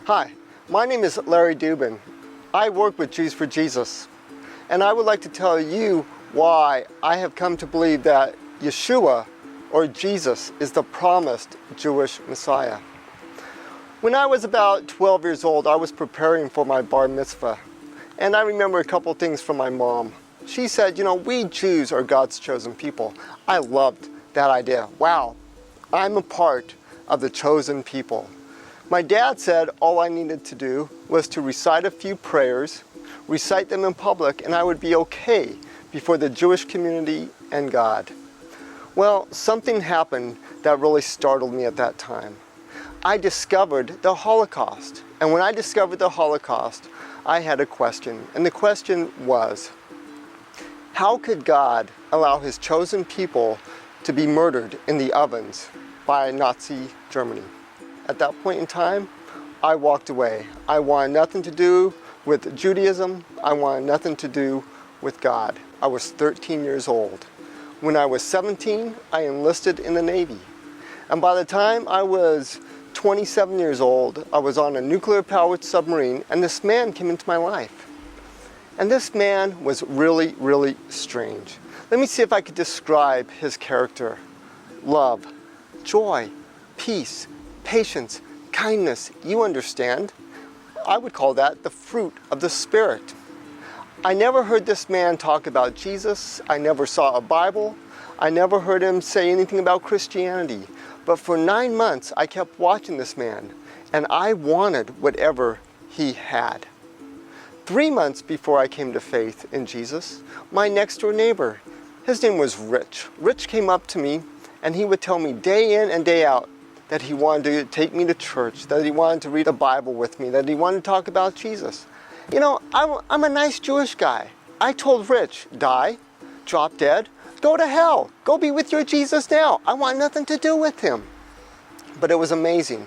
Hi, my name is Larry Dubin. I work with Jews for Jesus, and I would like to tell you why I have come to believe that Yeshua, or Jesus, is the promised Jewish Messiah. When I was about 12 years old, I was preparing for my bar mitzvah, and I remember a couple things from my mom. She said, you know, we Jews are God's chosen people. I loved that idea. Wow, I'm a part of the chosen people. My dad said all I needed to do was to recite a few prayers, recite them in public, and I would be okay before the Jewish community and God. Well, something happened that really startled me at that time. I discovered the Holocaust. And when I discovered the Holocaust, I had a question. And the question was, how could God allow his chosen people to be murdered in the ovens by Nazi Germany? At that point in time, I walked away. I wanted nothing to do with Judaism. I wanted nothing to do with God. I was 13 years old. When I was 17, I enlisted in the Navy. And by the time I was 27 years old, I was on a nuclear-powered submarine, and this man came into my life. And this man was really, really strange. Let me see if I could describe his character. Love, joy, peace, patience, kindness, you understand. I would call that the fruit of the Spirit. I never heard this man talk about Jesus. I never saw a Bible. I never heard him say anything about Christianity. But for 9 months, I kept watching this man, and I wanted whatever he had. 3 months before I came to faith in Jesus, my next door neighbor, his name was Rich. Rich came up to me, and he would tell me day in and day out that he wanted to take me to church, that he wanted to read the Bible with me, that he wanted to talk about Jesus. You know, I'm a nice Jewish guy. I told Rich, die, drop dead, go to hell, go be with your Jesus now. I want nothing to do with him. But it was amazing.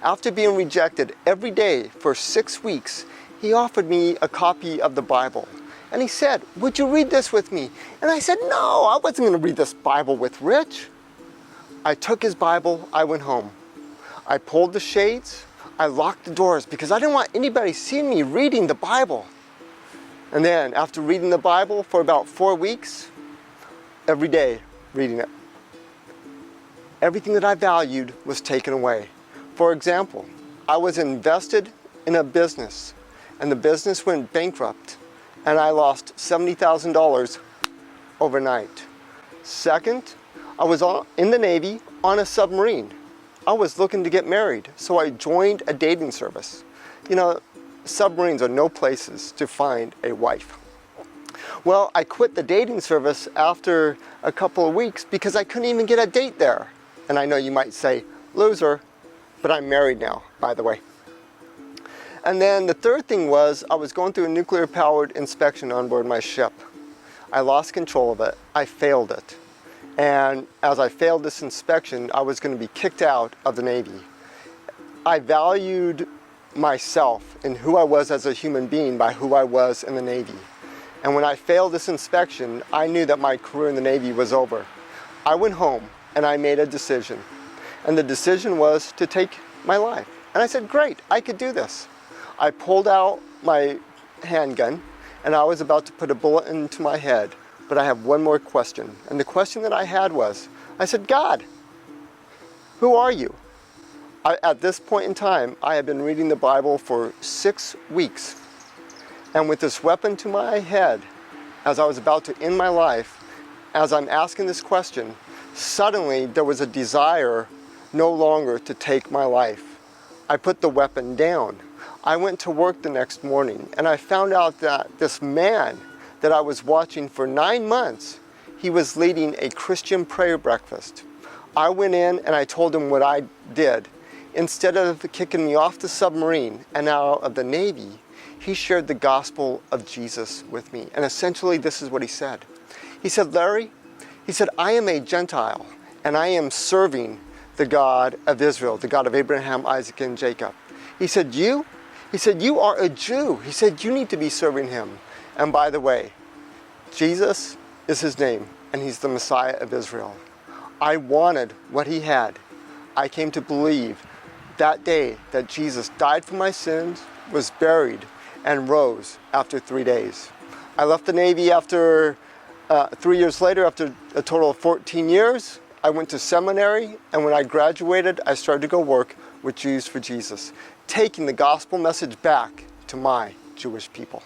After being rejected every day for 6 weeks, he offered me a copy of the Bible. And he said, would you read this with me? And I said, no, I wasn't going to read this Bible with Rich. I took his Bible, I went home. I pulled the shades, I locked the doors because I didn't want anybody seeing me reading the Bible. And then after reading the Bible for about 4 weeks, every day reading it, everything that I valued was taken away. For example, I was invested in a business, and the business went bankrupt, and I lost $70,000 overnight. Second, I was in the Navy on a submarine. I was looking to get married, so I joined a dating service. You know, submarines are no places to find a wife. Well, I quit the dating service after a couple of weeks because I couldn't even get a date there. And I know you might say, loser, but I'm married now, by the way. And then the third thing was I was going through a nuclear-powered inspection on board my ship. I lost control of it. I failed it. And as I failed this inspection, I was going to be kicked out of the Navy. I valued myself and who I was as a human being by who I was in the Navy. And when I failed this inspection, I knew that my career in the Navy was over. I went home and I made a decision. And the decision was to take my life. And I said, great, I could do this. I pulled out my handgun and I was about to put a bullet into my head. But I have one more question. And the question that I had was, I said, God, who are you? At this point in time, I had been reading the Bible for 6 weeks. And with this weapon to my head, as I was about to end my life, as I'm asking this question, suddenly there was a desire no longer to take my life. I put the weapon down. I went to work the next morning, and I found out that this man that I was watching for 9 months, he was leading a Christian prayer breakfast. I went in and I told him what I did. Instead of kicking me off the submarine and out of the Navy, he shared the gospel of Jesus with me. And essentially this is what he said. He said, Larry, he said, I am a Gentile and I am serving the God of Israel, the God of Abraham, Isaac, and Jacob. He said, you? He said, you are a Jew. He said, you need to be serving him. And by the way, Jesus is his name, and he's the Messiah of Israel. I wanted what he had. I came to believe that day that Jesus died for my sins, was buried, and rose after 3 days. I left the Navy after 3 years later, after a total of 14 years. I went to seminary, and when I graduated, I started to go work with Jews for Jesus, taking the gospel message back to my Jewish people.